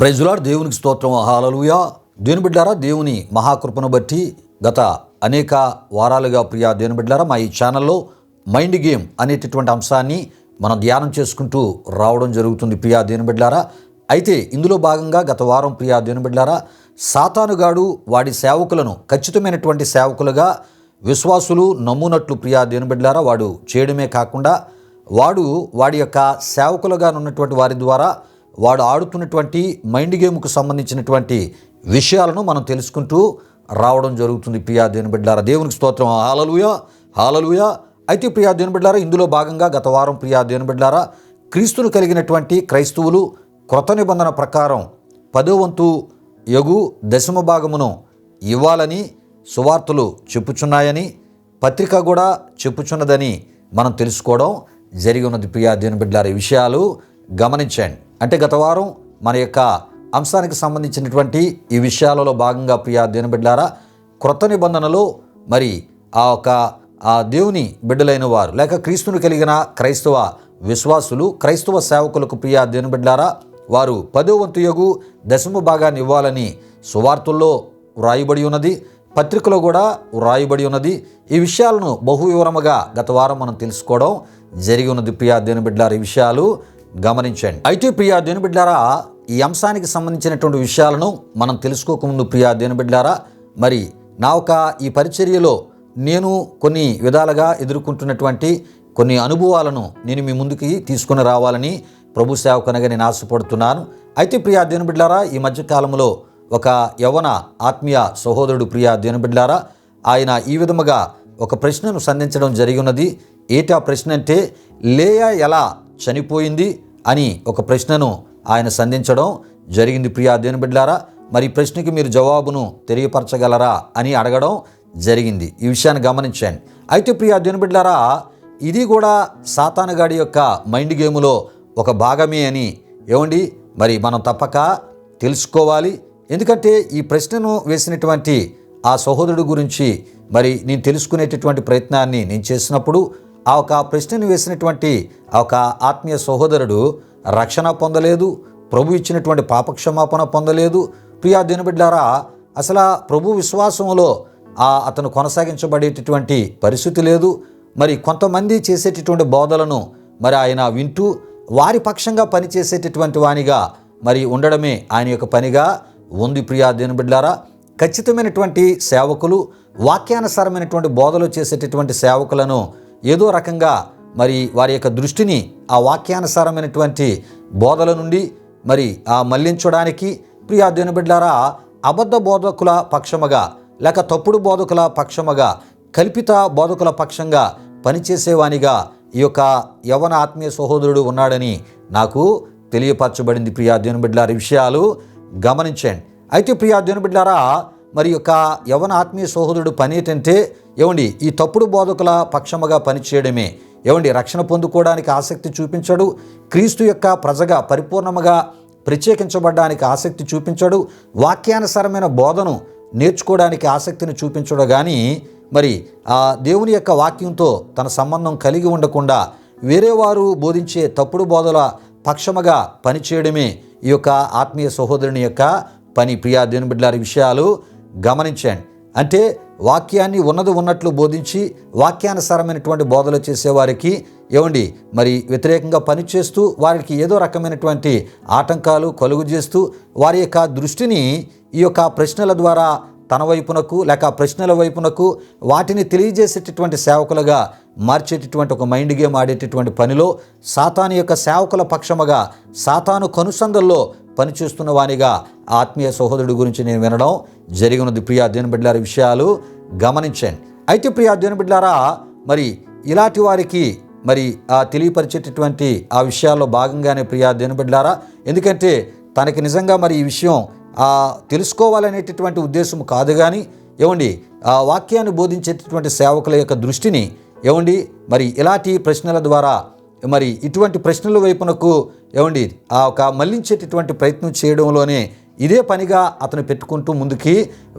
Praise lord. దేవునికి స్తోత్రం. హల్లెలూయా. దేవుని బిడ్డలారా, దేవుని మహాకృపను బట్టి గత అనేక వారాలుగా ప్రియా దేవుని బిడ్డలారా, మా ఈ ఛానల్లో మైండ్ గేమ్ అనేటటువంటి అంశాన్ని మనం ధ్యానం చేసుకుంటూ రావడం జరుగుతుంది ప్రియా దేవుని బిడ్డలారా. అయితే ఇందులో భాగంగా గత వారం ప్రియా దేవుని బిడ్డలారా, సాతానుగాడు వాడి సేవకులను ఖచ్చితమైనటువంటి సేవకులుగా విశ్వాసులు నమ్మునట్లు ప్రియా దేవుని బిడ్డలారా వాడు చేయడమే కాకుండా వాడి యొక్క సేవకులుగా ఉన్నటువంటి వారి ద్వారా వాడు ఆడుతున్నటువంటి మైండ్ గేమ్కు సంబంధించినటువంటి విషయాలను మనం తెలుసుకుంటూ రావడం జరుగుతుంది ప్రియా దేవుని బిడ్డలారా. దేవునికి స్తోత్రం. హల్లెలూయా, హల్లెలూయా. అయితే ప్రియా దేవుని బిడ్డలారా, ఇందులో భాగంగా గత వారం ప్రియా దేవుని బిడ్డలారా, క్రీస్తును కలిగినటువంటి క్రైస్తవులు క్రొత్త నిబంధన ప్రకారం 10వ వంతు యగు దశమ భాగమును ఇవ్వాలని సువార్తలు చెప్పుచున్నాయని, పత్రిక కూడా చెప్పుచున్నదని మనం తెలుసుకోవడం జరిగి ఉన్నది ప్రియా దేవుని బిడ్డలారా. ఈ విషయాలు గమనించండి. అంటే గత వారం మన యొక్క అంశానికి సంబంధించినటువంటి ఈ విషయాలలో భాగంగా ప్రియా దేవుని బిడ్డలారా, క్రొత్త నిబంధనలో మరి ఆ దేవుని బిడ్డలైన వారు లేక క్రీస్తును కలిగిన క్రైస్తవ విశ్వాసులు క్రైస్తవ సేవకులకు ప్రియా దేవుని బిడ్డలారా, వారు 10వ వంతు యగు దశమ భాగాన్ని ఇవ్వాలని సువార్తల్లో వ్రాయబడి ఉన్నది, పత్రికలో కూడా వ్రాయబడి ఉన్నది. ఈ విషయాలను బహు వివరముగా గత వారం మనం తెలుసుకోవడం జరిగి ఉన్నది ప్రియా దేవుని బిడ్డలారా. ఈ విషయాలు గమనించండి. అయితే ప్రియా దేవుని బిడ్డలారా, ఈ అంశానికి సంబంధించినటువంటి విషయాలను మనం తెలుసుకోకముందు ప్రియా దేవుని బిడ్డలారా, మరి ఈ పరిచర్యలో నేను కొన్ని విధాలుగా ఎదుర్కొంటున్నటువంటి కొన్ని అనుభవాలను నేను మీ ముందుకి తీసుకుని రావాలని ప్రభు సేవకునిగా నేను ఆశపడుతున్నాను. అయితే ప్రియా దేవుని బిడ్డలారా, ఈ మధ్యకాలంలో ఒక యవ్వన ఆత్మీయ సహోదరుడు ప్రియా దేవుని బిడ్డలారా, ఆయన ఈ విధముగా ఒక ప్రశ్నను సంధించడం జరిగి ఉన్నది. ఏంటి ఆ ప్రశ్న అంటే, లేయా ఎలా చనిపోయింది అని ఒక ప్రశ్నను ఆయన సంధించడం జరిగింది ప్రియా దేవుని బిడ్డలారా. మరి ఈ ప్రశ్నకి మీరు జవాబును తెలియపరచగలరా అని అడగడం జరిగింది. ఈ విషయాన్ని గమనించండి. అయితే ప్రియా దేవుని బిడ్డలారా, ఇది కూడా సాతానుగాడి యొక్క మైండ్ గేములో ఒక భాగమే అని మరి మనం తప్పక తెలుసుకోవాలి. ఎందుకంటే ఈ ప్రశ్నను వేసినటువంటి ఆ సహోదరుడు గురించి మరి నేను తెలుసుకునేటటువంటి ప్రయత్నాన్ని నేను చేసినప్పుడు ఆ ఒక ప్రశ్నను వేసినటువంటి ఆ ఒక ఆత్మీయ సహోదరుడు రక్షణ పొందలేదు, ప్రభు ఇచ్చినటువంటి పాపక్షమాపణ పొందలేదు. ప్రియా దేవుని బిడ్డలారా, అసలు ప్రభు విశ్వాసంలో అతను కొనసాగించబడేటటువంటి పరిస్థితి లేదు. మరి కొంతమంది చేసేటటువంటి బోధలను మరి ఆయన వింటూ వారి పక్షంగా పనిచేసేటటువంటి వానిగా మరి ఉండడమే ఆయన యొక్క పనిగా ఉంది ప్రియా దేవుని బిడ్డలారా. ఖచ్చితమైనటువంటి సేవకులు వాక్యానుసారమైనటువంటి బోధలు చేసేటటువంటి సేవకులను ఏదో రకంగా మరి వారి యొక్క దృష్టిని ఆ వాక్యానుసారమైనటువంటి బోధల నుండి మరి మళ్లించడానికి ప్రియా దేవుని బిడ్డలారా, అబద్ధ బోధకుల పక్షముగా లేక తప్పుడు బోధకుల పక్షముగా కల్పిత బోధకుల పక్షంగా పనిచేసేవానిగా ఈ యొక్క యవ్వన ఆత్మీయ సహోదరుడు ఉన్నాడని నాకు తెలియపరచబడింది ప్రియా దేవుని బిడ్డలారా. ఈ విషయాలు గమనించండి. అయితే ప్రియా దేవుని బిడ్డలారా, మరి యొక్క యవ్వన ఆత్మీయ సహోదరుడు పని ఏంటంటే ఈ తప్పుడు బోధకుల పక్షముగా పనిచేయడమే. రక్షణ పొందుకోవడానికి ఆసక్తి చూపించడు, క్రీస్తు యొక్క ప్రజగా పరిపూర్ణముగా ప్రత్యేకించబడడానికి ఆసక్తి చూపించడు, వాక్యానుసారమైన బోధను నేర్చుకోవడానికి ఆసక్తిని చూపించడు. కానీ మరి ఆ దేవుని యొక్క వాక్యంతో తన సంబంధం కలిగి ఉండకుండా వేరే వారు బోధించే తప్పుడు బోధల పక్షముగా పనిచేయడమే ఈ యొక్క ఆత్మీయ సహోదరుని యొక్క పని. ప్రియా దేవుని బిడ్డలారి విషయాలు గమనించండి. అంటే వాక్యాన్ని ఉన్నట్లు బోధించి వాక్యానుసారమైనటువంటి బోధలు చేసేవారికి మరి వ్యతిరేకంగా పనిచేస్తూ వారికి ఏదో రకమైనటువంటి ఆటంకాలు కలుగు చేస్తూ వారి యొక్క దృష్టిని ఈ యొక్క ప్రశ్నల ద్వారా తన వైపునకు లేక ప్రశ్నల వైపునకు వాటిని తెలియజేసేటటువంటి సేవకులుగా మార్చేటటువంటి ఒక మైండ్ గేమ్ ఆడేటటువంటి పనిలో సాతాను యొక్క సేవకుల పక్షముగా సాతాను కనుసంధల్లో పనిచేస్తున్న వానిగా ఆత్మీయ సహోదరుడి గురించి నేను వినడం జరిగినది ప్రియా దేవుని బిడ్డలారా. విషయాలు గమనించండి. అయితే ప్రియా దేవుని బిడ్డలారా, మరి ఇలాంటి వారికి మరి తెలియపరిచేటటువంటి ఆ విషయాల్లో భాగంగానే ప్రియా దేవుని బిడ్డలారా, ఎందుకంటే తనకి నిజంగా మరి ఈ విషయం తెలుసుకోవాలనేటటువంటి ఉద్దేశం కాదు. కానీ వాక్యాన్ని బోధించేటటువంటి సేవకుల యొక్క దృష్టిని మరి ఇలాంటి ప్రశ్నల ద్వారా మరి ఇటువంటి ప్రశ్నల వైపునకు మళ్లించేటటువంటి ప్రయత్నం చేయడంలోనే ఇదే పనిగా అతను పెట్టుకుంటూ ముందుకి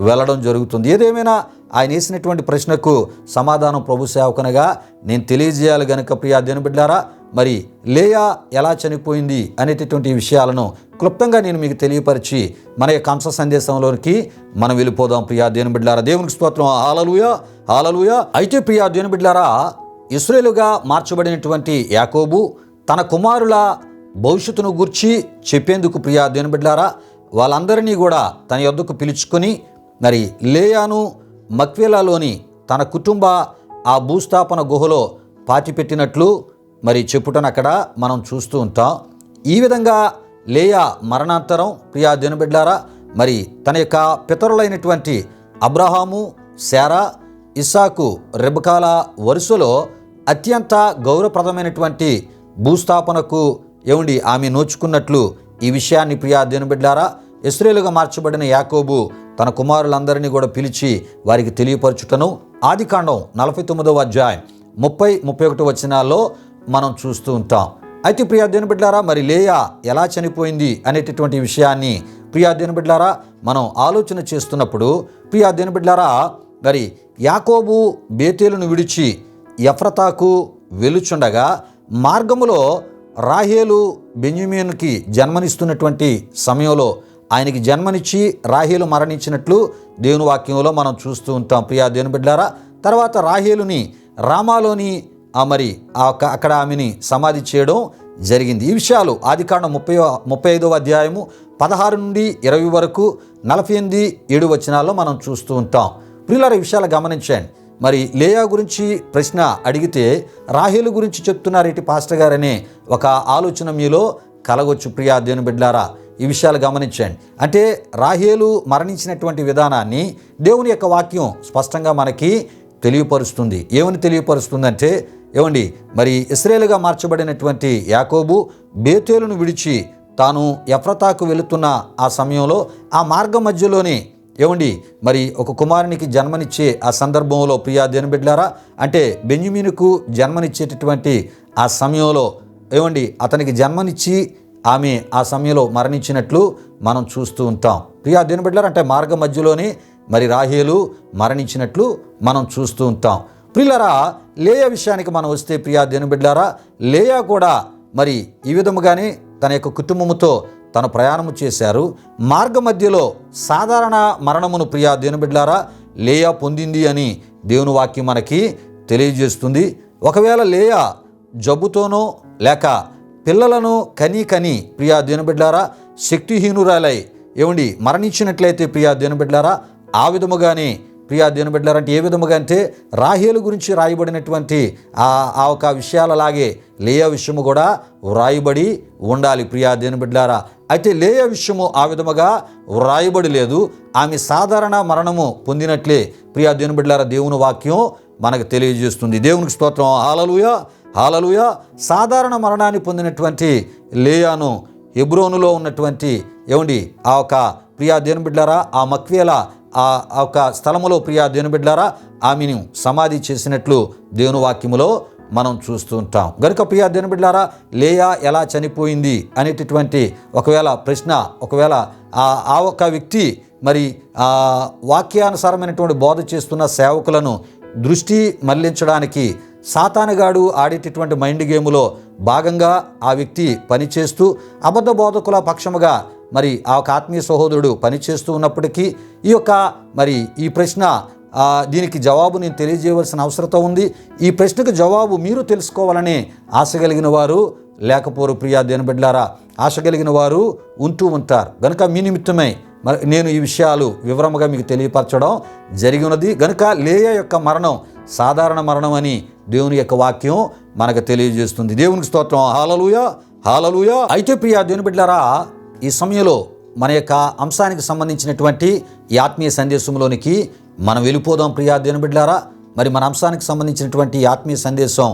వెళ్ళడం జరుగుతుంది. ఏదేమైనా ఆయన వేసినటువంటి ప్రశ్నకు సమాధానం ప్రభు సేవకునిగా నేను తెలియజేయాలి గనుక ప్రియా దేవుని బిడ్డలారా, మరి లేయా ఎలా చనిపోయింది అనేటటువంటి విషయాలను క్లుప్తంగా నేను మీకు తెలియపరిచి మన యొక్క అంశ సందేశంలోనికి మనం వెళ్ళిపోదాం. ప్రియా దేవుని బిడ్డలారా, దేవునికి స్తోత్రం. హల్లెలూయా, హల్లెలూయా. అయితే ప్రియా దేవుని బిడ్డలారా, ఇశ్రాయేలుగా మార్చబడినటువంటి యాకోబు తన కుమారుల భవిష్యత్తును గూర్చి చెప్పేందుకు ప్రియా దేవుని బిడ్డలారా వాళ్ళందరినీ కూడా తన యొద్దకు పిలుచుకొని మరి లేయాను మక్వేలాలోని తన కుటుంబ ఆ భూస్థాపన గుహలో పాతిపెట్టినట్లు మరి చెప్పుటను అక్కడ మనం చూస్తూ ఉంటాం. ఈ విధంగా లేయా మరణాంతరం ప్రియా దేవుని బిడ్డలారా మరి తన యొక్క పితరులైనటువంటి అబ్రహాము, శారా, ఇస్సాకు, రెబెకాల వరుసలో అత్యంత గౌరవప్రదమైనటువంటి భూస్థాపనకు ఆమె నోచుకున్నట్లు ఈ విషయాన్ని ప్రియా దేవుని బిడ్డలారా ఇశ్రాయేలుగా మార్చబడిన యాకోబు తన కుమారులందరినీ కూడా పిలిచి వారికి తెలియపరచుటను ఆదికాండం 49వ అధ్యాయం 30-31 వచనాల్లో మనం చూస్తూ ఉంటాం. అయితే ప్రియా దేవుని బిడ్డలారా మరి లేయా ఎలా చనిపోయింది అనేటటువంటి విషయాన్ని ప్రియా దేవుని బిడ్డలారా మనం ఆలోచన చేస్తున్నప్పుడు ప్రియా దేవుని బిడ్డలారా మరి యాకోబు బేతేలును విడిచి ఎఫ్రతాకు వెలుచుండగా మార్గములో రాహేలు బెన్యామీనుకి జన్మనిస్తున్నటువంటి సమయంలో ఆయనకి జన్మనిచ్చి రాహేలు మరణించినట్లు దేవుని వాక్యంలో మనం చూస్తూ ఉంటాం. ప్రియా దేవుని బిడ్డలారా తర్వాత రాహేలుని రామాలోని మరి అక్కడ ఆమెని సమాధి చేయడం జరిగింది. ఈ విషయాలు ఆదికాండం 35వ అధ్యాయము 16 నుండి 20 వరకు 48-7 వచనాల్లో మనం చూస్తూ ఉంటాం. ప్రియులారా ఈ విషయాలు గమనించండి. మరి లేయా గురించి ప్రశ్న అడిగితే రాహేలు గురించి చెప్తున్నారేంటి పాస్టర్ గారనే ఒక ఆలోచన మీలో కలగొచ్చు. ప్రియా దేవుని బిడ్డలారా ఈ విషయాలు గమనించండి. అంటే రాహేలు మరణించినటువంటి విధానాన్ని దేవుని యొక్క వాక్యం స్పష్టంగా మనకి తెలియపరుస్తుంది. ఏమని తెలియపరుస్తుందంటే మరి ఇశ్రాయేలుగా మార్చబడినటువంటి యాకోబు బేతేలును విడిచి తాను ఎఫ్రతాకు వెళుతున్న ఆ సమయంలో ఆ మార్గం మధ్యలోనే మరి ఒక కుమారునికి జన్మనిచ్చే ఆ సందర్భంలో ప్రియా దేవుని బిడ్డలారా అంటే బెన్యామీనుకు జన్మనిచ్చేటటువంటి ఆ సమయంలో అతనికి జన్మనిచ్చి ఆమె ఆ సమయంలో మరణించినట్లు మనం చూస్తూ ఉంటాం. ప్రియా దేవుని బిడ్డలారా అంటే మార్గ మధ్యలోనే మరి రాహేలు మరణించినట్లు మనం చూస్తూ ఉంటాం. ప్రియులారా లేయా విషయానికి మనం వస్తే ప్రియా దేవుని బిడ్డలారా లేయా కూడా మరి ఈ విధముగానే తన యొక్క కుటుంబముతో తను ప్రయాణము చేశారు. మార్గ మధ్యలో సాధారణ మరణమును ప్రియా దేవుని బిడ్డలారా లేయా పొందింది అని దేవుని వాక్యం మనకి తెలియజేస్తుంది. ఒకవేళ లేయా జబ్బుతోనో లేక పిల్లలను కని ప్రియా దేవుని బిడ్డలారా శక్తిహీనురాలై మరణించినట్లయితే ప్రియా దేవుని బిడ్డలారా ఆ విధముగానే ప్రియా దేవుని బిడ్డలారా అంటే ఏ విధముగా అంటే రాహేలు గురించి రాయబడినటువంటి ఆ ఒక విషయాలలాగే లేయా విషయము కూడా వ్రాయబడి ఉండాలి. ప్రియా దేవుని బిడ్డలారా అయితే లేయా విషయము ఆ విధముగా వ్రాయబడి లేదు. ఆమె సాధారణ మరణము పొందినట్లే ప్రియా దేవుని బిడ్డలారా దేవుని వాక్యం మనకు తెలియజేస్తుంది. దేవునికి స్తోత్రం. హల్లెలూయా, హల్లెలూయా. సాధారణ మరణాన్ని పొందినటువంటి లేయాను హెబ్రోనులో ఉన్నటువంటి ఆ ఒక ప్రియా దేవుని బిడ్డలారా ఆ మక్వేలా ఆ ఒక స్థలములో ప్రియా దేవుని బిడ్డలారా ఆమెను సమాధి చేసినట్లు దేవుని వాక్యములో మనం చూస్తూ ఉంటాం. గనుక ప్రియా దేవుని బిడ్డలారా లేయా ఎలా చనిపోయింది అనేటటువంటి ప్రశ్న ఒకవేళ ఆ ఒక వ్యక్తి మరి వాక్యానుసారమైనటువంటి బోధ చేస్తున్న సేవకులను దృష్టి మళ్లించడానికి సాతానుగాడు ఆడేటటువంటి మైండ్ గేములో భాగంగా ఆ వ్యక్తి పనిచేస్తూ అబద్ధ బోధకుల పక్షముగా మరి ఆ ఒక ఆత్మీయ సహోదరుడు పనిచేస్తూ ఉన్నప్పటికీ ఈ ప్రశ్న దీనికి జవాబు నేను తెలియజేయవలసిన అవసరత ఉంది. ఈ ప్రశ్నకు జవాబు మీరు తెలుసుకోవాలని ఆశ కలిగిన వారు లేకపోరు. ప్రియా దేవుని బిడ్డలారా ఆశ కలిగిన వారు ఉంటూ ఉంటారు. గనుక మీ నిమిత్తమై నేను ఈ విషయాలు వివరముగా మీకు తెలియపరచడం జరిగినది. గనుక లేయా యొక్క మరణం సాధారణ మరణం అని దేవుని యొక్క వాక్యం మనకు తెలియజేస్తుంది. దేవునికి స్తోత్రం. హల్లెలూయా, హల్లెలూయా. అయితే ప్రియా దేవుని బిడ్డలారా ఈ సమయంలో మన యొక్క అంశానికి సంబంధించినటువంటి ఈ ఆత్మీయ సందేశంలోనికి మనం వెళ్ళిపోదాం. ప్రియా దేవుని బిడ్డలారా మరి మన అంశానికి సంబంధించినటువంటి ఈ ఆత్మీయ సందేశం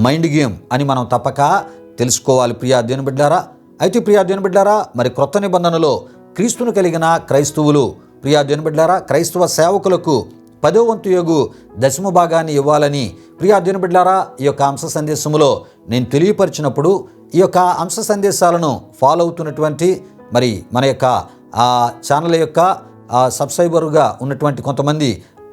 మైండ్ గేమ్ అని మనం తప్పక తెలుసుకోవాలి. ప్రియా దేవుని బిడ్డలారా అయితే ప్రియా దేవుని బిడ్డలారా మరి క్రొత్త నిబంధనలో క్రీస్తును కలిగిన క్రైస్తవులు ప్రియా దేవుని బిడ్డలారా క్రైస్తవ సేవకులకు 10వ వంతు యొగు దశమ భాగాన్ని ఇవ్వాలని ప్రియా దేవుని బిడ్డలారా ఈ యొక్క అంశ సందేశంలో నేను తెలియపరిచినప్పుడు ఈ యొక్క అంశ సందేశాలను ఫాలో అవుతున్నటువంటి మరి మన యొక్క ఆ ఛానల్ యొక్క సబ్స్క్రైబర్గా ఉన్నటువంటి కొంతమంది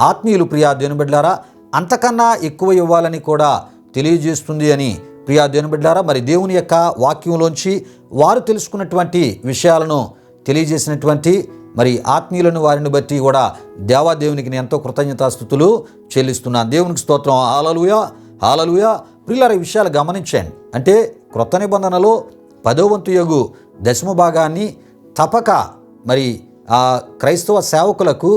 ఆత్మీయులు ప్రియా దేవుని బిడ్డలారా అంతకన్నా ఎక్కువ ఇవ్వాలని కూడా తెలియజేస్తుంది అని ప్రియా దేవుని బిడ్డలారా, మరి దేవుని యొక్క వాక్యంలోంచి వారు తెలుసుకున్నటువంటి విషయాలను తెలియజేసినటువంటి మరి ఆత్మీయులను వారిని బట్టి కూడా దేవాదేవునికి నేను ఎంతో కృతజ్ఞతాస్తుతులు చెల్లిస్తున్నాను. దేవునికి స్తోత్రం. హల్లెలూయా, హల్లెలూయా. ప్రియులారా, ఈ విషయాలు గమనించండి. అంటే క్రొత్త నిబంధనలో 10వ వంతు యగు దశమ భాగాన్ని తప్పక మరి క్రైస్తవ సేవకులకు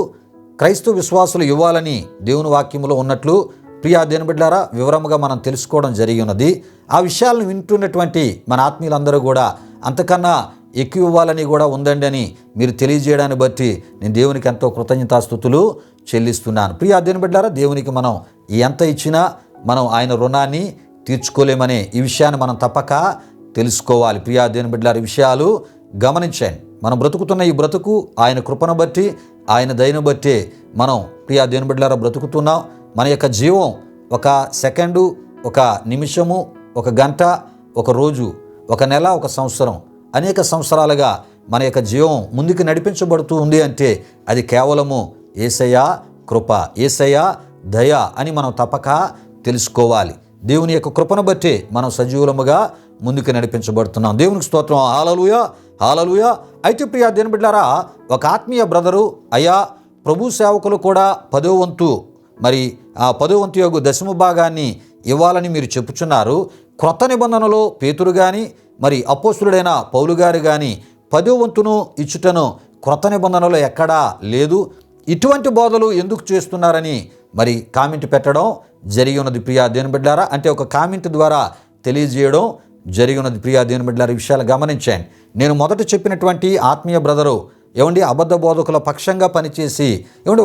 క్రైస్తవ విశ్వాసులు ఇవ్వాలని దేవుని వాక్యములో ఉన్నట్లు ప్రియా దేవుని బిడ్డలారా వివరముగా మనం తెలుసుకోవడం జరిగి ఉన్నది. ఆ విషయాలను వింటున్నటువంటి మన ఆత్మీయులందరూ కూడా అంతకన్నా ఎక్కువ ఇవ్వాలని కూడా ఉందండి అని మీరు తెలియజేయడాన్ని బట్టి నేను దేవునికి ఎంతో కృతజ్ఞతాస్తుతులు చెల్లిస్తున్నాను. ప్రియా దేవుని బిడ్డలారా, దేవునికి మనం ఎంత ఇచ్చినా మనం ఆయన రుణాన్ని తీర్చుకోలేమనే ఈ విషయాన్ని మనం తప్పక తెలుసుకోవాలి. ప్రియా దేవుని బిడ్డలారా, ఈ విషయాలు గమనించండి. మనం బ్రతుకుతున్న ఈ బ్రతుకు ఆయన కృపను బట్టి ఆయన దయను బట్టి మనం ప్రియా దేవుని బిడ్డలారా బ్రతుకుతున్నాం. మన యొక్క జీవం ఒక సెకండు, ఒక నిమిషము, ఒక గంట, ఒక రోజు, ఒక నెల, ఒక సంవత్సరం, అనేక సంవత్సరాలుగా మన యొక్క జీవం ముందుకు నడిపించబడుతూ ఉంది అంటే అది కేవలము యేసయ్య కృప, యేసయ్య దయ అని మనం తప్పక తెలుసుకోవాలి. దేవుని యొక్క కృపను బట్టి మనం సజీవులముగా ముందుకు నడిపించబడుతున్నాం. దేవునికి స్తోత్రం. హల్లెలూయా, హల్లెలూయా. అయితే ప్రియా దేవుని బిడ్డలారా, ఒక ఆత్మీయ బ్రదరు, అయ్యా ప్రభు సేవకులు కూడా 10వ వంతు మరి 10వ వంతు యొక్క దశమ భాగాన్ని ఇవ్వాలని మీరు చెప్పుచున్నారు. క్రొత్త నిబంధనలో పేతురు కానీ మరి అపోస్తులుడైన పౌలు గారు కానీ 10వ వంతును ఇచ్చుటను క్రొత్త నిబంధనలో ఎక్కడా లేదు. ఇటువంటి బోధలు ఎందుకు చేస్తున్నారని మరి కామెంట్ పెట్టడం జరిగి ఉన్నది ప్రియా దేవుని బిడ్డలారా. అంటే ఒక కామెంట్ ద్వారా తెలియజేయడం జరిగి ఉన్నది ప్రియా దేవుని బిడ్డలారా. ఈ విషయాలు గమనించండి. నేను మొదట చెప్పినటువంటి ఆత్మీయ బ్రదరు అబద్ధ బోధకుల పక్షంగా పనిచేసి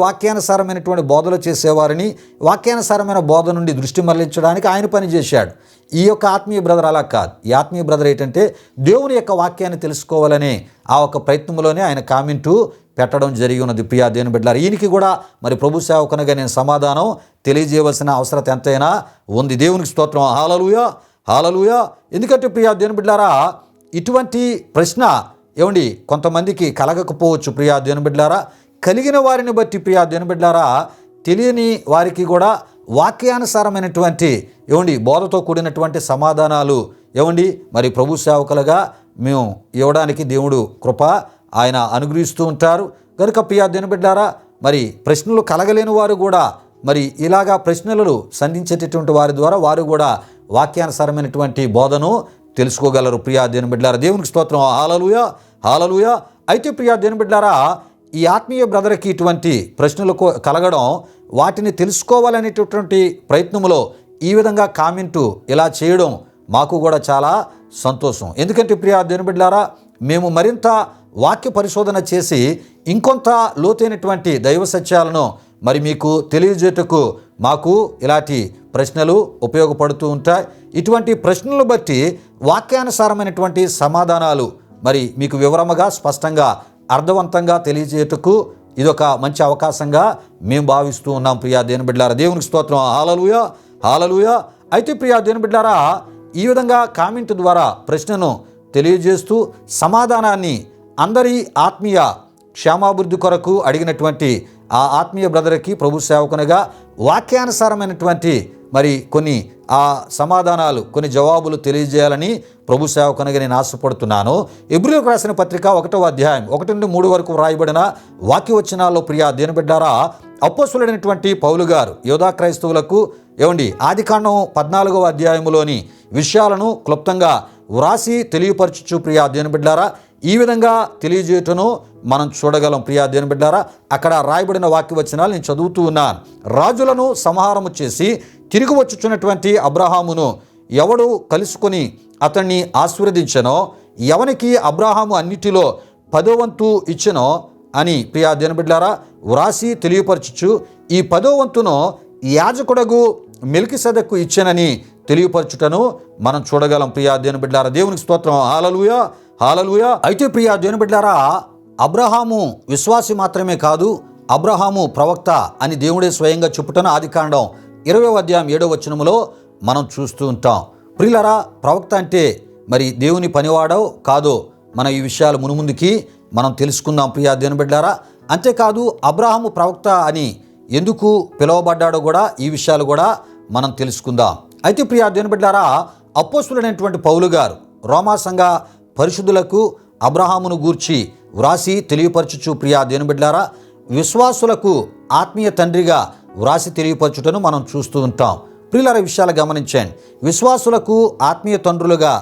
వాక్యానుసారమైనటువంటి బోధలు చేసేవారిని వాక్యానుసారమైన బోధ నుండి దృష్టి మరలించడానికి ఆయన పనిచేశాడు. ఈ యొక్క ఆత్మీయ బ్రదర్ అలా కాదు. ఈ ఆత్మీయ బ్రదర్ ఏంటంటే దేవుని యొక్క వాక్యాన్ని తెలుసుకోవాలనే ఆ ఒక ప్రయత్నంలోనే ఆయన కామెంటు పెట్టడం జరిగి ఉన్నది ప్రియా దేవుని బిడ్డలారా. ఈయనకి కూడా మరి ప్రభు సేవకునిగా నేను సమాధానం తెలియజేయవలసిన అవసరం ఎంతైనా ఉంది. దేవునికి స్తోత్రం. హల్లెలూయా, హల్లెలూయా. ఎందుకంటే ప్రియా దేవుని బిడ్డలారా, ఇటువంటి ప్రశ్న కొంతమందికి కలగకపోవచ్చు ప్రియా దేవుని బిడ్డలారా. కలిగిన వారిని బట్టి ప్రియా దేవుని బిడ్డలారా, తెలియని వారికి కూడా వాక్యానుసారమైనటువంటి బోధతో కూడినటువంటి సమాధానాలు మరి ప్రభు సేవకులుగా మేము ఇవ్వడానికి దేవుడు కృప ఆయన అనుగ్రహిస్తూ ఉంటారు. కనుక ప్రియా దేవుని బిడ్డలారా, మరి ప్రశ్నలు కలగలేని వారు కూడా మరి ఇలాగా ప్రశ్నలు సంధించేటటువంటి వారి ద్వారా వారు కూడా వాక్యానుసారమైనటువంటి బోధను తెలుసుకోగలరు ప్రియా దేవుని బిడ్డలారా. దేవునికి స్తోత్రం. హల్లెలూయా, హల్లెలూయా. అయితే ప్రియా దేవుని బిడ్డలారా, ఈ ఆత్మీయ బ్రదర్కి ఇటువంటి ప్రశ్నలు కలగడం, వాటిని తెలుసుకోవాలనేటటువంటి ప్రయత్నంలో ఈ విధంగా కామెంటు ఇలా చేయడం మాకు కూడా చాలా సంతోషం. ఎందుకంటే ప్రియా దేవుని బిడ్డలారా, మేము మరింత వాక్య పరిశోధన చేసి ఇంకొంత లోతైనటువంటి దైవ సత్యాలను మరి మీకు తెలియజేయటకు మాకు ఇలాంటి ప్రశ్నలు ఉపయోగపడుతూ ఉంటాయి. ఇటువంటి ప్రశ్నలు బట్టి వాక్యానుసారమైనటువంటి సమాధానాలు మరి మీకు వివరముగా స్పష్టంగా అర్థవంతంగా తెలియజేయటకు ఇదొక మంచి అవకాశంగా మేము భావిస్తూ ఉన్నాం ప్రియా దేవుని బిడ్డలారా. దేవునికి స్తోత్రం. హల్లెలూయా, హల్లెలూయా. అయితే ప్రియా దేవుని బిడ్డలారా, ఈ విధంగా కామెంట్ ద్వారా ప్రశ్నను తెలియజేస్తూ సమాధానాన్ని అందరి ఆత్మీయ క్షేమాభివృద్ధి కొరకు అడిగినటువంటి ఆ ఆత్మీయ బ్రదర్కి ప్రభు సేవకునిగా వాక్యానుసారమైనటువంటి మరి కొన్ని సమాధానాలు, కొన్ని జవాబులు తెలియజేయాలని ప్రభు సేవకునిగా నేను ఆశపడుతున్నాను. హెబ్రీయులకు రాసిన పత్రిక 1వ అధ్యాయం 1 నుండి 3 వరకు వ్రాయబడిన వాక్యవచనాల్లో ప్రియా దేవుని బిడ్డలారా, అపోస్తలుడైనటువంటి పౌలు గారు యోధా క్రైస్తవులకు ఆదికాండం 14వ అధ్యాయంలోని విషయాలను క్లుప్తంగా వ్రాసి తెలియపరచుచు ప్రియా దేవుని బిడ్డలారా, ఈ విధంగా తెలియజేయటను మనం చూడగలం ప్రియా దేవుని బిడ్డలారా. అక్కడ రాయబడిన వాక్యవచనాలు నేను చదువుతూ ఉన్నాను. రాజులను సంహారము చేసి తిరిగి వచ్చుచున్నటువంటి అబ్రహామును ఎవడు కలుసుకొని అతన్ని ఆశీర్వదించెనో, ఎవనికి అబ్రహాము అన్నిటిలో 10వ వంతు ఇచ్చెనో అని ప్రియా దేవుని బిడ్డలారా వ్రాసి తెలియపరచుచు ఈ 10వ వంతును యాజకుడగు మెల్కీసెదెకు ఇచ్చెనని తెలియపరచుటను మనం చూడగలం ప్రియా దేవుని బిడ్డలారా. దేవునికి స్తోత్రం. హల్లెలూయా, హల్లెలూయా. అయితే ప్రియా దేవుని బిడ్డలారా, అబ్రహాము విశ్వాసి మాత్రమే కాదు, అబ్రహాము ప్రవక్త అని దేవుడే స్వయంగా చెప్పుటను ఆదికాండం 20వ అధ్యాయం 7వ వచనములో మనం చూస్తూ ఉంటాం. ప్రియులారా, ప్రవక్త అంటే మరి దేవుని పనివాడో కాదో మనం ఈ విషయాలు మునుముందుకి మనం తెలుసుకుందాం ప్రియా దేవుని బిడ్డలారా. అంతేకాదు అబ్రహాము ప్రవక్త అని ఎందుకు పిలువబడ్డాడో కూడా ఈ విషయాలు కూడా మనం తెలుసుకుందాం. అయితే ప్రియా దేవుని బిడ్డలారా, అపోస్తులైనటువంటి పౌలు గారు రోమా సంఘ పరిశుద్ధులకు అబ్రహామును గూర్చి వ్రాసి తెలియపరచుచు ప్రియా దేవుని బిడ్డలారా, విశ్వాసులకు ఆత్మీయ తండ్రిగా వ్రాసి తెలియపరచుటను మనం చూస్తూ ఉంటాం. ప్రియులారా, విషయాలు గమనించండి. విశ్వాసులకు ఆత్మీయ తండ్రులుగా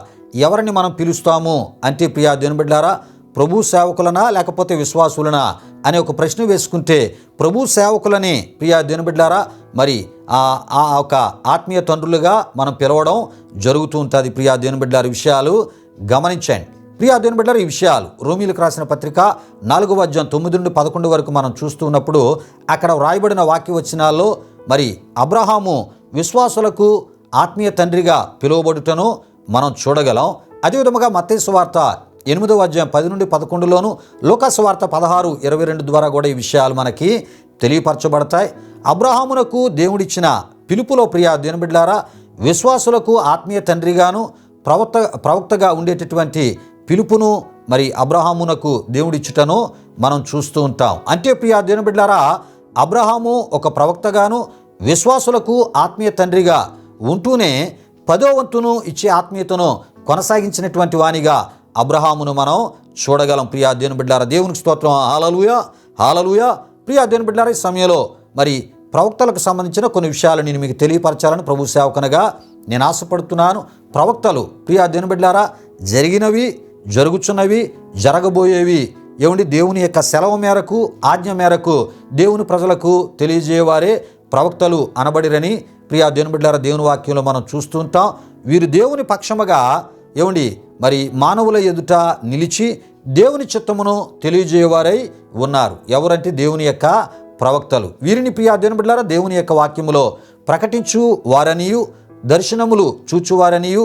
ఎవరిని మనం పిలుస్తాము అంటే ప్రియా దేవుని బిడ్డలారా, ప్రభు సేవకులనా లేకపోతే విశ్వాసులనా అనే ఒక ప్రశ్న వేసుకుంటే ప్రభు సేవకులని ప్రియా దేవుని బిడ్డలారా మరి ఆ ఒక ఆత్మీయ తండ్రులుగా మనం పిలవడం జరుగుతూ ఉంటుంది. ప్రియా దేవుని బిడ్డలారా, విషయాలు గమనించండి. ప్రియా దేవుని బిడ్డలారా, ఈ విషయాలు రోమీయులకు రాసిన పత్రిక 4వ అధ్యాయం 9 నుండి 11 వరకు మనం చూస్తూ ఉన్నప్పుడు అక్కడ వ్రాయబడిన వాక్య వచనాల్లో మరి అబ్రహాము విశ్వాసులకు ఆత్మీయ తండ్రిగా పిలువబడుటను మనం చూడగలం. అదేవిధంగా మత్తయి సువార్త 8వ అధ్యాయం 10 నుండి 11లోను, లూకా సువార్త 16:22 ద్వారా కూడా ఈ విషయాలు మనకి తెలియపరచబడతాయి. అబ్రహామునకు దేవుడిచ్చిన పిలుపులో ప్రియా దేవుని బిడ్డలారా, విశ్వాసులకు ఆత్మీయ తండ్రిగాను ప్రవక్తగా ఉండేటటువంటి పిలుపును మరి అబ్రహామునకు దేవుడిచ్చుటను మనం చూస్తూ ఉంటాం. అంటే ప్రియా దేవుని బిడ్డలారా, అబ్రహాము ఒక ప్రవక్తగాను విశ్వాసులకు ఆత్మీయ తండ్రిగా ఉంటూనే 10వ వంతును ఇచ్చే ఆత్మీయతను కొనసాగించినటువంటి వానిగా అబ్రహామును మనం చూడగలం. ప్రియా దేవుని బిడ్డలారా, దేవునికి స్తోత్రం. హల్లెలూయా, హల్లెలూయా. ప్రియా దేవుని బిడ్డలారా, ఈ సమయంలో మరి ప్రవక్తలకు సంబంధించిన కొన్ని విషయాలు నేను మీకు తెలియపరచాలని ప్రభు సేవకునిగా నేను ఆశపడుతున్నాను. ప్రవక్తలు ప్రియా దేవుని బిడ్డలారా జరిగినవి, జరుగుచున్నవి, జరగబోయేవి దేవుని యొక్క సెలవు మేరకు, ఆజ్ఞ మేరకు దేవుని ప్రజలకు తెలియజేయవారే ప్రవక్తలు అనబడిరని ప్రియా దేవుని బిడ్డలారా దేవుని వాక్యంలో మనం చూస్తూ ఉంటాం. వీరు దేవుని పక్షముగా మరి మానవుల ఎదుట నిలిచి దేవుని చిత్తమును తెలియజేయవారై ఉన్నారు. ఎవరంటే దేవుని యొక్క ప్రవక్తలు. వీరిని ప్రియా దేవుని బిడ్డలారా దేవుని యొక్క వాక్యములో ప్రకటించు వారనియు, దర్శనములు చూచువారనియు,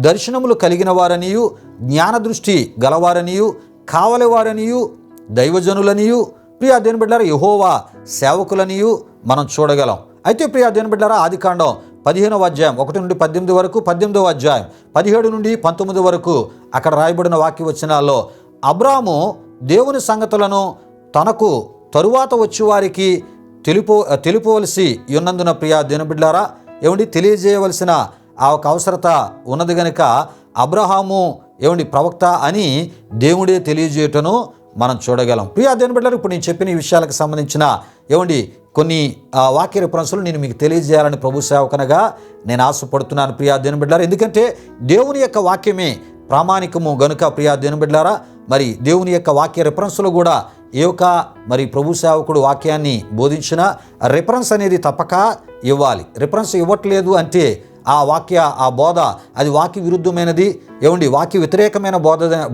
దర్శనములు కలిగిన వారనియు, జ్ఞానదృష్టి గలవారనియు, కావలివారనియు, దైవజనులనియు ప్రియా దేవుని బిడ్డలారా యెహోవా సేవకులనియు మనం చూడగలం. అయితే ప్రియా దేవుని బిడ్డలారా, ఆదికాండం 15వ అధ్యాయం 1 నుండి 18 వరకు, 18వ అధ్యాయం 17 నుండి 19 వరకు అక్కడ రాయబడిన వాక్య వచనాల్లో అబ్రాము దేవుని సంగతులను తనకు తరువాత వచ్చి వారికి తెలుపవలసి ఉన్నందున ప్రియా దేవుని బిడ్డలారా తెలియజేయవలసిన ఆ ఒక అవసరత ఉన్నది గనుక అబ్రహాము ప్రవక్త అని దేవుడే తెలియజేయటను మనం చూడగలం. ప్రియా దేవుని బిడ్డలారా, ఇప్పుడు నేను చెప్పిన ఈ విషయాలకు సంబంధించిన కొన్ని వాక్య రిఫరెన్సులు నేను మీకు తెలియజేయాలని ప్రభు సేవకునిగా నేను ఆశపడుతున్నాను ప్రియా దేవుని బిడ్డలారా. ఎందుకంటే దేవుని యొక్క వాక్యమే ప్రామాణికము గనుక ప్రియా దేవుని బిడ్డలారా మరి దేవుని యొక్క వాక్య రిఫరెన్సులు కూడా మరి ప్రభు సేవకుడు వాక్యాన్ని బోధించిన రిఫరెన్స్ అనేది తప్పక ఇవ్వాలి. రిఫరెన్స్ ఇవ్వట్లేదు అంటే ఆ బోధ అది వాక్య విరుద్ధమైనది, వాక్య వ్యతిరేకమైన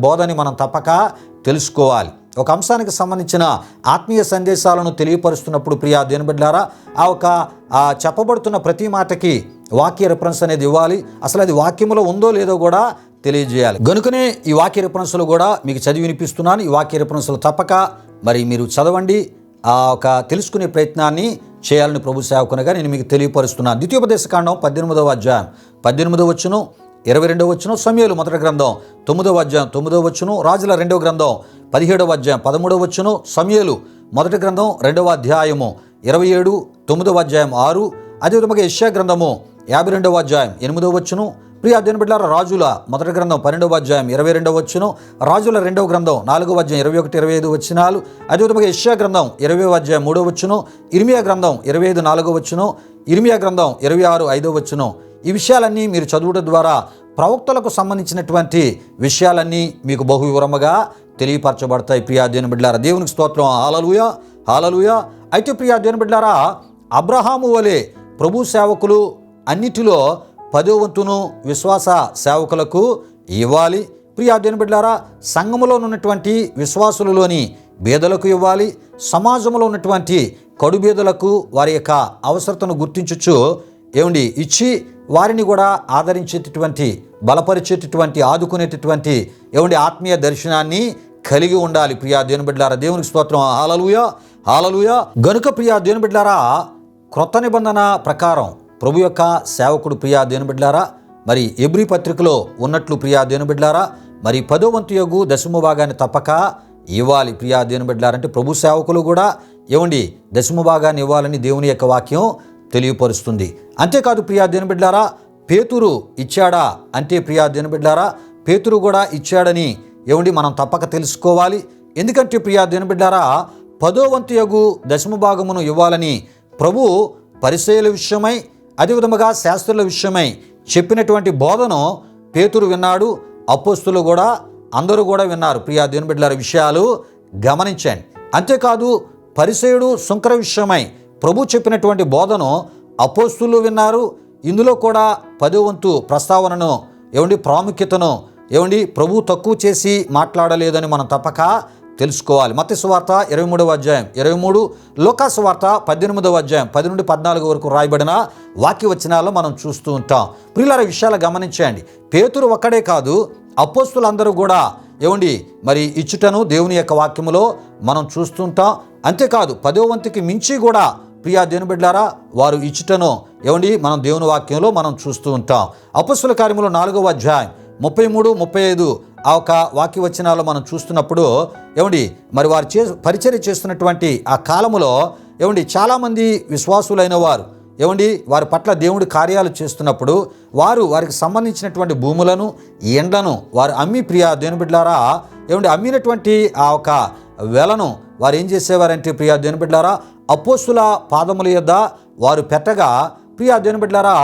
బోధని మనం తప్పక తెలుసుకోవాలి. ఒక అంశానికి సంబంధించిన ఆత్మీయ సందేశాలను తెలియపరుస్తున్నప్పుడు ప్రియా దేవుని బిడ్డలారా చెప్పబడుతున్న ప్రతి మాటకి వాక్య రిఫరెన్స్ అనేది ఇవ్వాలి. అసలు అది వాక్యములో ఉందో లేదో కూడా తెలియజేయాలి. గనుకనే ఈ వాక్య రిఫరెన్సులు కూడా మీకు చదివి వినిపిస్తున్నాను. ఈ వాక్య రిఫరెన్సులు తప్పక మరి మీరు చదవండి, తెలుసుకునే ప్రయత్నాన్ని చేయాలని ప్రభు సేవకునిగా నేను మీకు తెలియపరుస్తున్నాను. ద్వితీయోపదేశకాండం 18వ అధ్యాయం 18వ వచనం, 22వ వచనం, సమూయేలు మొదటి గ్రంథం 9వ అధ్యాయం 9వ వచనం, రాజుల 2వ గ్రంథం 17వ అధ్యాయం 13వ వచనం, సమూయేలు మొదటి గ్రంథం 2వ అధ్యాయము 27, 9వ అధ్యాయం 6, అదేవిధంగా యెషయా గ్రంథము 52వ అధ్యాయం 8వ వచనం. ప్రియా దేవుని బిడ్డలారా, రాజుల మొదటి గ్రంథం 12వ అధ్యాయం 22వ వచనం, రాజుల 2వ గ్రంథం 4వ అధ్యాయం 21, 25 వచనాలు, అదేవిధంగా యెషయా గ్రంథం 20వ అధ్యాయం 3వ వచనం, ఇర్మియా గ్రంథం 25, 4వ వచనం, ఇర్మియా గ్రంథం 26, 5వ వచనం. ఈ విషయాలన్నీ మీరు చదువుట ద్వారా ప్రవక్తలకు సంబంధించినటువంటి విషయాలన్నీ మీకు బహు వివరముగా తెలియపరచబడతాయి. ప్రియా దేవుని బిడ్డలారా దేవునికి స్తోత్రం. హల్లెలూయా, హల్లెలూయా. అయితే ప్రియా దేవుని బిడ్డలారా అబ్రహాము వలె ప్రభు సేవకులు అన్నిటిలో 10వ వంతును విశ్వాస సేవకులకు ఇవ్వాలి. ప్రియా దేవుని బిడ్డలారా సంఘములో ఉన్నటువంటి విశ్వాసులలోని బేదలకు ఇవ్వాలి. సమాజంలో ఉన్నటువంటి కడు బేదలకు వారి యొక్క అవసరతను గుర్తించుచు ఇచ్చి వారిని కూడా ఆదరించేటటువంటి, బలపరిచేటటువంటి, ఆదుకునేటటువంటి ఆత్మీయ దర్శనాన్ని కలిగి ఉండాలి. ప్రియా దేవుని బిడ్డలారా దేవునికి స్తోత్రం. హల్లెలూయా, హల్లెలూయా. గనుక ప్రియా దేవుని బిడ్డలారా క్రొత్త నిబంధన ప్రకారం ప్రభు యొక్క సేవకుడు ప్రియా దేవుని బిడ్డలారా మరి హెబ్రీ పత్రికలో ఉన్నట్లు ప్రియా దేవుని బిడ్డలారా మరి 10వ వంతు యొగు 10వ భాగాన్ని తప్పక ఇవ్వాలి. ప్రియా దేవుని బిడ్డలారంటే ప్రభు సేవకులు కూడా ఏమండి దశమ భాగాన్ని ఇవ్వాలని దేవుని యొక్క వాక్యం తెలియపరుస్తుంది. అంతేకాదు ప్రియా దేవుని బిడ్డలారా, పేతురు ఇచ్చాడా అంటే ప్రియా దేవుని బిడ్డలారా, పేతురు కూడా ఇచ్చాడని ఏమండి మనం తప్పక తెలుసుకోవాలి. ఎందుకంటే ప్రియా దేవుని బిడ్డలారా, 10వ వంతు యగు దశమ భాగమును ఇవ్వాలని ప్రభు పరిసయ్యుల విషయమై అదేవిధముగా శాస్త్రుల విషయమై చెప్పినటువంటి బోధను పేతురు విన్నాడు, అపోస్తులు కూడా అందరూ కూడా విన్నారు. ప్రియా దేవుని బిడ్డలారా, విషయాలు గమనించండి. అంతేకాదు పరిసయ్యుడు సుంకర విషయమై ప్రభు చెప్పినటువంటి బోధను అపోస్తులు విన్నారు. ఇందులో కూడా 10వ వంతు ప్రస్తావనను ఏమండి ప్రాముఖ్యతను ఏమండి ప్రభు తక్కువ చేసి మాట్లాడలేదని మనం తప్పక తెలుసుకోవాలి. మత్తయి సువార్త 23వ అధ్యాయం 23, లూకా సువార్త 18వ అధ్యాయం 10 నుండి 14 వరకు రాయబడిన వాక్య వచనాల్లో మనం చూస్తూ ఉంటాం. ప్రియులారా, విషయాలు గమనించండి. పేతురు ఒక్కడే కాదు, అపోస్తులందరూ కూడా ఏమండి మరి ఇచ్చుటను దేవుని యొక్క వాక్యములో మనం చూస్తుంటాం. అంతేకాదు 10వ వంతుకి మించి కూడా ప్రియా దేవుని బిడ్డలారా వారు ఇచ్చుటను ఏమండి మనం దేవుని వాక్యంలో మనం చూస్తూ ఉంటాం. అపొస్తలుల కార్యములు 4వ అధ్యాయం 33, 35 ఆ ఒక వాక్య వచనాలు మనం చూస్తున్నప్పుడు ఏమండి మరి వారు పరిచర్య చేస్తున్నటువంటి ఆ కాలములో ఏమండి చాలామంది విశ్వాసులైన వారు ఏమండి వారి పట్ల దేవుడి కార్యాలు చేస్తున్నప్పుడు వారికి సంబంధించినటువంటి భూములను ఎండను వారు అమ్మి ప్రియా దేవుని బిడ్డలారా ఏమండి అమ్మినటువంటి ఆ ఒక వెలను వారు ఏం చేసేవారంటే ప్రియా దేవుని బిడ్డలారా అపోస్తుల పాదముల యొద్ద వారు పెట్టగా ప్రియా దేవుని బిడ్డలారా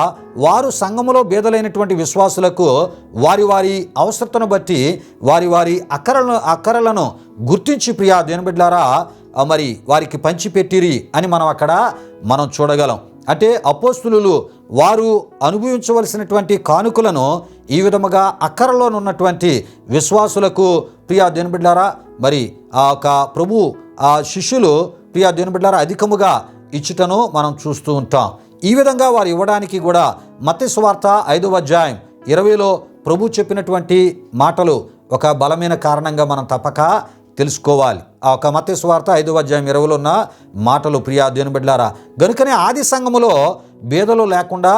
వారు సంఘములో బేదలైనటువంటి విశ్వాసులకు వారి అవసరతను బట్టి వారి అక్కరలను గుర్తించి ప్రియా దేవుని బిడ్డలారా మరి వారికి పంచిపెట్టిరి అని మనం చూడగలం. అంటే అపోస్తులు వారు అనుభవించవలసినటువంటి కానుకలను ఈ విధముగా అక్కరలోనున్నటువంటి విశ్వాసులకు ప్రియా దేవుని బిడ్డలారా మరి ఆ ఒక ప్రభు ఆ శిష్యులు ప్రియా దేవుని బిడ్డలారా అధికముగా ఇచ్చుటను మనం చూస్తూ ఉంటాం. ఈ విధంగా వారు ఇవ్వడానికి కూడా మత్తయి సువార్త 5వ అధ్యాయం 20లో ప్రభు చెప్పినటువంటి మాటలు ఒక బలమైన కారణంగా మనం తప్పక తెలుసుకోవాలి. ఆ ఒక మత్తయి సువార్త 5వ అధ్యాయం 20లో ఉన్న మాటలు ప్రియా దేవుని బిడ్డలారా గనుకనే ఆది సంఘములో బేదలు లేకుండా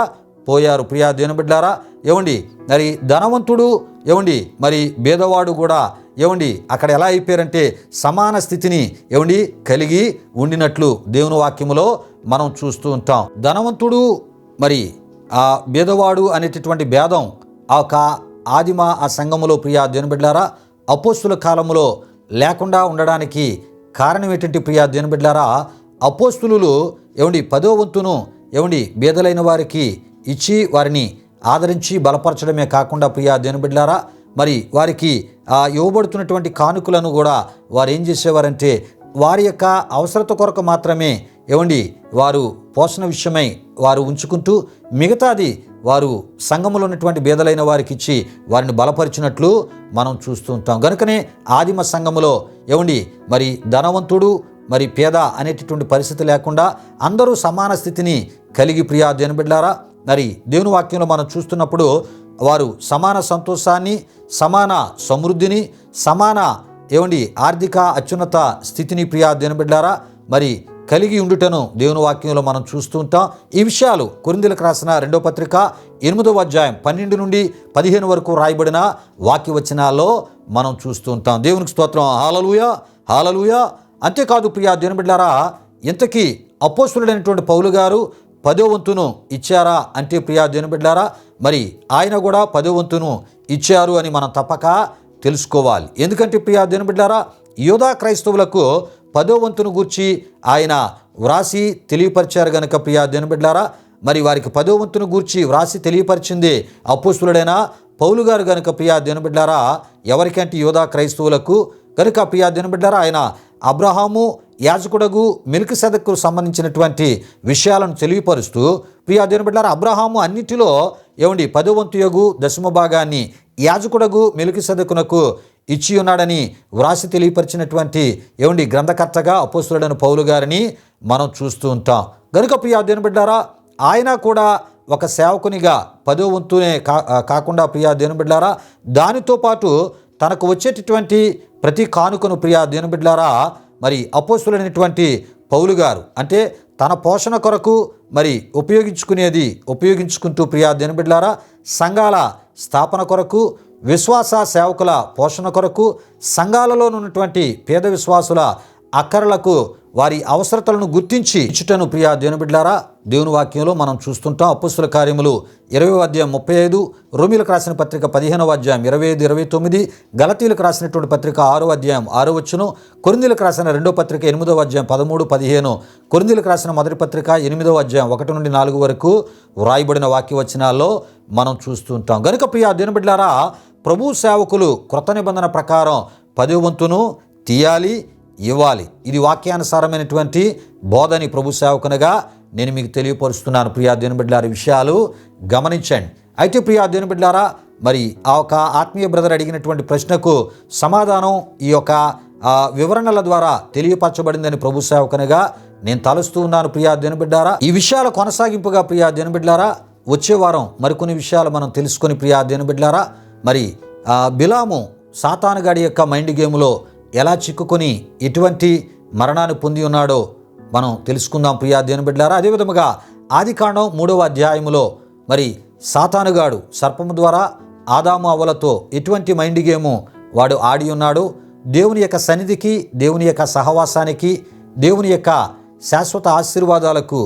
పోయారు. ప్రియా దేవుని బిడ్డలారా ఏమండి మరి ధనవంతుడు ఏమండి మరి బేదవాడు కూడా ఏమండి అక్కడ ఎలా అయిపోయారంటే సమాన స్థితిని ఏమండి కలిగి ఉండినట్లు దేవుని వాక్యములో మనం చూస్తూ ఉంటాం. ధనవంతుడు మరి ఆ బేదవాడు అనేటటువంటి భేదం ఆ ఆదిమ ఆ సంఘములో ప్రియా దేవుని బిడ్డలారా అపోస్తుల కాలములో లేకుండా ఉండడానికి కారణం ఏంటంటే ప్రియా దేవుని బిడ్డలారా అపోస్తులు ఏమండి 10వ వంతును ఏమండి బేదలైన వారికి ఇచ్చి వారిని ఆదరించి బలపరచడమే కాకుండా ప్రియా దేవుని బిడ్డలారా మరి వారికి ఇవ్వబడుతున్నటువంటి కానుకలను కూడా వారు ఏం చేసేవారంటే వారి యొక్క అవసరత కొరకు మాత్రమే ఏమండి వారు పోషణ విషయమై వారు ఉంచుకుంటూ మిగతాది వారు సంఘములో ఉన్నటువంటి బేదలైన వారికి ఇచ్చి వారిని బలపరిచినట్లు మనం చూస్తూ ఉంటాం. కనుకనే ఆదిమ సంఘములో ఏమండి మరి ధనవంతుడు మరి పేద అనేటటువంటి పరిస్థితి లేకుండా అందరూ సమాన స్థితిని కలిగి ప్రియా దేవుని బిడ్డలారా మరి దేవుని వాక్యంలో మనం చూస్తున్నప్పుడు వారు సమాన సంతోషాన్ని సమాన సమృద్ధిని సమాన ఏమండి ఆర్థిక అత్యున్నత స్థితిని ప్రియా దేవుని బిడ్డలారా మరి కలిగి ఉండుటను దేవుని వాక్యంలో మనం చూస్తూ ఉంటాం. ఈ విషయాలు కొరింథీయులకు రాసిన 2వ పత్రిక 8వ అధ్యాయం 12 నుండి 15 వరకు రాయబడిన వాక్య వచనాల్లో మనం చూస్తూ ఉంటాం. దేవునికి స్తోత్రం. హల్లెలూయా హల్లెలూయా. అంతేకాదు ప్రియా దేవుని బిడ్డలారా ఇంతకీ అపోస్తలుడైనటువంటి పౌలు గారు 10వ వంతును ఇచ్చారా అంటే ప్రియా దేవుని బిడ్డలారా మరి ఆయన కూడా 10వ వంతును ఇచ్చారు అని మనం తప్పక తెలుసుకోవాలి. ఎందుకంటే ప్రియా దేవుని బిడ్డలారా యూదా క్రైస్తవులకు 10వ వంతును గూర్చి ఆయన వ్రాసి తెలియపరిచారు గనుక ప్రియా దేవుని బిడ్డలారా మరి వారికి 10వ వంతును గూర్చి వ్రాసి తెలియపరిచింది అపోస్తులుడైన పౌలు గారు గనుక ప్రియా దేవుని బిడ్డలారా ఎవరికంటే యూదా క్రైస్తవులకు కనుక ప్రియా దేవుని బిడ్డలారా ఆయన అబ్రహాము యాజకుడగు మెల్కీసెదెకుకు సంబంధించినటువంటి విషయాలను తెలియపరుస్తూ ప్రియా దేవుని బిడ్డలారా అబ్రహాము అన్నిటిలో ఏమండి 10వ వంతు యగు దశమ భాగాన్ని యాజకుడగు మెల్కీసెదెకునకు ఇచ్చి ఉన్నాడని వ్రాసి తెలియపరిచినటువంటి ఏమండి గ్రంథకర్తగా అపోస్తలుడైన పౌలు గారిని మనం చూస్తూ ఉంటాం. గనుక ప్రియా దేవుని బిడ్డలారా ఆయన కూడా ఒక సేవకునిగా 10వ వంతునే కాకుండా ప్రియా దేవుని బిడ్డలారా దానితో పాటు తనకు వచ్చేటటువంటి ప్రతి కానుకను ప్రియా దేవుని బిడ్డలారా మరి అపోస్తలుడైనటువంటి పౌలు గారు అంటే తన పోషణ కొరకు మరి ఉపయోగించుకుంటూ ప్రియా దేవుని బిడ్డలారా సంఘాల స్థాపన కొరకు విశ్వాస సేవకుల పోషణ కొరకు, సంఘాలలో ఉన్నటువంటి పేద విశ్వాసుల అక్కరలకు వారి అవసరతలను గుర్తించి ఇచ్చుటను ప్రియా దేవుని బిడ్డలారా, దేవుని వాక్యంలో మనం చూస్తుంటాం. అపొస్తలుల కార్యములు 20:35, రోమీయులకు రాసిన పత్రిక 15:25-29, గలతీయులకు రాసినటువంటి పత్రిక 6:6, కొరింథీయులకు రాసిన 2వ పత్రిక 8:13-15, కొరింథీయులకు రాసిన మొదటి పత్రిక 8:1-4 వరకు వ్రాయబడిన వాక్యవచనాల్లో మనం చూస్తుంటాం. గనుక ప్రియా దేవుని బిడ్డలారా, ప్రభు సేవకులు క్రొత్త నిబంధన ప్రకారం 10వ వంతును తీయాలి, ఇవ్వాలి. ఇది వాక్యానుసారమైనటువంటి బోధని ప్రభు సేవకునిగా నేను మీకు తెలియపరుస్తున్నాను. ప్రియా దేవుని బిడ్డలారా, విషయాలు గమనించండి. అయితే ప్రియా దేవుని బిడ్డలారా, మరి ఆ ఒక ఆత్మీయ బ్రదర్ అడిగినటువంటి ప్రశ్నకు సమాధానం ఈ యొక్క వివరణల ద్వారా తెలియపరచబడిందని ప్రభు సేవకునిగా నేను తలుస్తూ ఉన్నాను. ప్రియా దేవుని బిడ్డలారా, ఈ విషయాల కొనసాగింపుగా ప్రియా దేవుని బిడ్డలారా, వచ్చే వారం మరికొన్ని విషయాలు మనం తెలుసుకొని ప్రియా దేవుని బిడ్డలారా, మరి బిలాము సాతానుగాడి యొక్క మైండ్ గేమ్లో ఎలా చిక్కుకొని ఎటువంటి మరణాన్ని పొంది ఉన్నాడో మనం తెలుసుకుందాం ప్రియా దేవుని బిడ్డలారా. అదేవిధముగా ఆదికాండం 3వ అధ్యాయములో మరి సాతానుగాడు సర్పము ద్వారా ఆదాము అవ్వలతో ఎటువంటి మైండ్ గేము వాడు ఆడి ఉన్నాడు, దేవుని యొక్క సన్నిధికి, దేవుని యొక్క సహవాసానికి, దేవుని యొక్క శాశ్వత ఆశీర్వాదాలకు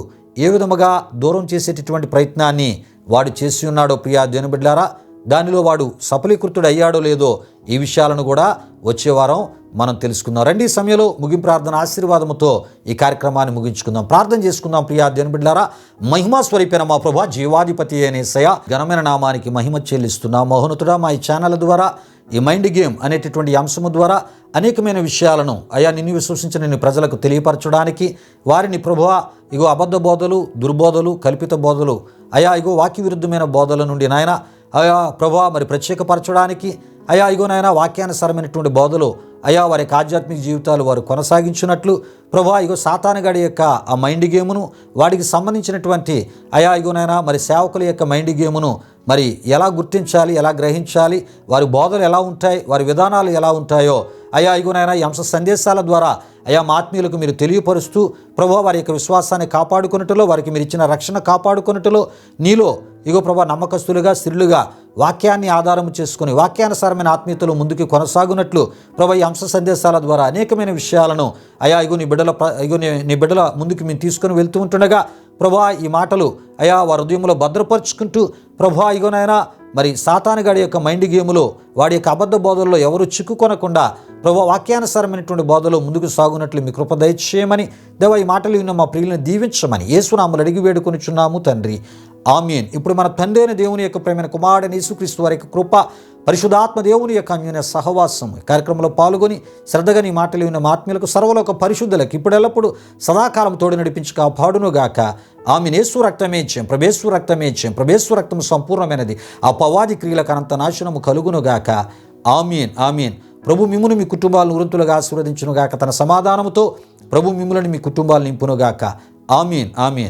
ఏ విధముగా దూరం చేసేటటువంటి ప్రయత్నాన్ని వాడు చేసి ఉన్నాడో ప్రియా దేవుని బిడ్డలారా, దానిలో వాడు సఫలీకృతుడు అయ్యాడో లేదో ఈ విషయాలను కూడా వచ్చే వారం మనం తెలుసుకుందాం. రండి, ఈ సమయంలో ముగింపు ప్రార్థన ఆశీర్వాదముతో ఈ కార్యక్రమాన్ని ముగించుకుందాం. ప్రార్థన చేసుకుందాం. ప్రియా దేవుని బిడ్డలారా, మహిమా స్వరూపైన మా ప్రభువా, జీవాధిపతి అయిన యేసయ్య, ఘనమైన నామానికి మహిమ చెల్లిస్తున్నాం. మహోన్నతుడా, మా ఈ ఛానల్ ద్వారా, ఈ మైండ్ గేమ్ అనేటటువంటి అంశము ద్వారా అనేకమైన విషయాలను అయా నిన్ను విశ్వసించిన నిన్ను ప్రజలకు తెలియపరచడానికి, వారిని ప్రభువా ఇగో అబద్ధ బోధలు, దుర్బోధలు, కల్పిత బోధలు, అయా ఇగో వాక్య విరుద్ధమైన బోధల నుండి నాయన అయా ప్రభువా మరి ప్రత్యేకపరచడానికి, అయా ఇగో నాయన వాక్యానుసారమైనటువంటి బోధలు అయా వారి యొక్క ఆధ్యాత్మిక జీవితాలు వారు కొనసాగించినట్లు ప్రభువా ఇగో సాతానుగాడి యొక్క ఆ మైండ్ గేమును, వాడికి సంబంధించినటువంటి అయా ఇగోనైనా మరి సేవకుల యొక్క మైండ్ గేమును మరి ఎలా గుర్తించాలి, ఎలా గ్రహించాలి, వారి బోధలు ఎలా ఉంటాయి, వారి విధానాలు ఎలా ఉంటాయో అయా ఇగోనైనా ఈ అంశ సందేశాల ద్వారా అయా మా ఆత్మీయులకు మీరు తెలియపరుస్తూ ప్రభువా వారి యొక్క విశ్వాసాన్ని కాపాడుకొనుటలో, వారికి మీరు ఇచ్చిన రక్షణ కాపాడుకొనుటలో నీలో ఇగో ప్రభా నమ్మకస్తులుగా, స్త్రీలుగా వాక్యాన్ని ఆధారం చేసుకుని వాక్యానుసారమైన ఆత్మీయతలు ముందుకు కొనసాగునట్లు ప్రభా ఈ అంశ సందేశాల ద్వారా అనేకమైన విషయాలను అయా ఇగో నీ బిడ్డల ముందుకు మేము తీసుకొని వెళ్తూ ఉంటుండగా ప్రభా ఈ మాటలు అయా వారి హృదయంలో భద్రపరుచుకుంటూ ప్రభా ఇగోనైనా మరి సాతానుగాడి యొక్క మైండ్ గేములో వాడి యొక్క అబద్ధ బోధల్లో ఎవరు చిక్కుకొనకుండా ప్రభా వాక్యానుసారమైనటువంటి బోధలో ముందుకు సాగునట్లు మీ కృప దయచేయమని దేవా ఈ మాటలు విన్న మా ప్రియులను దీవించమని యేసునామములో అడిగి వేడుకొనుచున్నాము తండ్రి, ఆమేన్. ఇప్పుడు మన తండ్రి అయిన దేవుని యొక్క ప్రేమైన కుమారుడైన యేసుక్రీస్తు వారి యొక్క కృప, పరిశుద్ధాత్మ దేవుని యొక్క అన్యోన్య సహవాసం కార్యక్రమంలో పాల్గొని శ్రద్ధగా నీ మాటలు విన్న ఆత్మీయులకు సర్వలోక పరిశుద్ధులకు ఇప్పుడెల్లప్పుడు సదాకాలం తోడు నడిపించి కాపాడును గాక. ఆమెన్. యేసు రక్తమే జయం, ప్రభేశ్వర రక్తమే జయం, ప్రభేశ్వర రక్తం సంపూర్ణమైనది, ఆ పవాది క్రియలకు అనంత నాశనము కలుగును గాక. ఆమేన్, ఆమేన్. ప్రభు మిమ్మును మీ కుటుంబాలను వృంతులుగా ఆశీర్వదించును గాక. తన సమాధానముతో ప్రభు మిమ్ములను మీ కుటుంబాలు నింపును గాక. ఆమేన్, ఆమేన్.